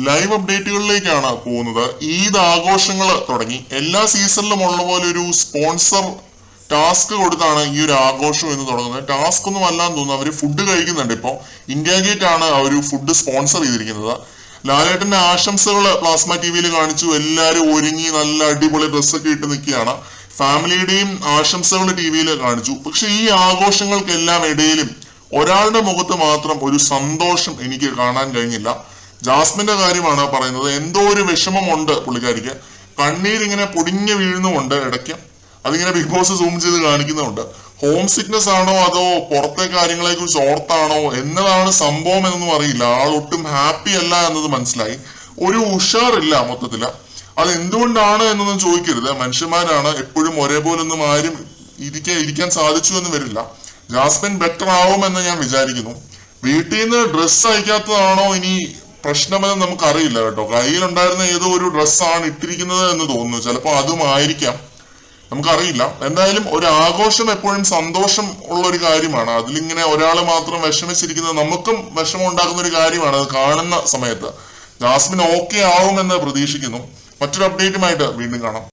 Live അപ്ഡേറ്റുകളിലേക്കാണ് പോകുന്നത്. ഈദ് ആഘോഷങ്ങൾ തുടങ്ങി. എല്ലാ സീസണിലും ഉള്ള പോലെ ഒരു സ്പോൺസർ ടാസ്ക് കൊടുത്താണ് ഈ ഒരു ആഘോഷം എന്ന് തുടങ്ങുന്നത്. ടാസ്ക് ഒന്നും അല്ലാന്ന് തോന്നുന്നു. അവര് ഫുഡ് കഴിക്കുന്നുണ്ട്. ഇപ്പോ ഇന്ത്യ ഗേറ്റ് ആണ് ആ ഒരു ഫുഡ് സ്പോൺസർ ചെയ്തിരിക്കുന്നത്. ലാലേട്ടന്റെ ആശംസകൾ പ്ലാസ്മ ടിവിയിൽ കാണിച്ചു. എല്ലാരും ഒരുങ്ങി നല്ല അടിപൊളി ഡ്രസ്സൊക്കെ ഇട്ട് നിൽക്കുകയാണ്. ഫാമിലിയുടെയും ആശംസകൾ ടിവിയിൽ കാണിച്ചു. പക്ഷെ ഈ ആഘോഷങ്ങൾക്കെല്ലാം ഇടയിലും ഒരാളുടെ മുഖത്ത് മാത്രം ഒരു സന്തോഷം എനിക്ക് കാണാൻ കഴിഞ്ഞില്ല. ജാസ്മിന്റെ കാര്യമാണ് പറയുന്നത്. എന്തോ ഒരു വിഷമമുണ്ട് പുള്ളിക്കാരിക്ക്. കണ്ണീരിങ്ങനെ പൊടിഞ്ഞു വീഴുന്നുമുണ്ട് ഇടയ്ക്ക്. അതിങ്ങനെ ബിഗ് ബോസ് സൂം ചെയ്ത് കാണിക്കുന്നുണ്ട്. ഹോം സിക്നസ് ആണോ അതോ പുറത്തെ കാര്യങ്ങളെ കുറിച്ച് ഓർത്താണോ എന്നതാണ് സംഭവം എന്നൊന്നും അറിയില്ല. ആൾ ഒട്ടും ഹാപ്പി അല്ല എന്നത് മനസ്സിലായി. ഒരു ഉഷാറില്ല മൊത്തത്തില്. അത് എന്തുകൊണ്ടാണ് എന്നൊന്നും ചോദിക്കരുത്. മനുഷ്യന്മാരാണ്, എപ്പോഴും ഒരേപോലൊന്നും ആരും ഇരിക്കാൻ സാധിച്ചു എന്ന് വരില്ല. ജാസ്മിൻ ബെറ്റർ ആവുമെന്ന് ഞാൻ വിചാരിക്കുന്നു. വീട്ടിൽ നിന്ന് ഡ്രസ്സ് അയക്കാത്തതാണോ ഇനി പ്രശ്നമെന്ന് നമുക്കറിയില്ല കേട്ടോ. കയ്യിലുണ്ടായിരുന്ന ഏതോ ഒരു ഡ്രസ്സാണ് ഇട്ടിരിക്കുന്നത് എന്ന് തോന്നുന്നു. ചിലപ്പോൾ അതും ആയിരിക്കാം, നമുക്കറിയില്ല. എന്തായാലും ഒരു ആഘോഷം എപ്പോഴും സന്തോഷം ഉള്ള ഒരു കാര്യമാണ്. അതിലിങ്ങനെ ഒരാൾ മാത്രം വിഷമിച്ചിരിക്കുന്നത് നമുക്കും വിഷമം ഉണ്ടാക്കുന്ന ഒരു കാര്യമാണ്. അത് കാണുന്ന സമയത്ത് ജാസ്മിൻ ഓക്കെ ആവുമെന്ന് പ്രതീക്ഷിക്കുന്നു. മറ്റൊരു അപ്ഡേറ്റുമായിട്ട് വീണ്ടും കാണാം.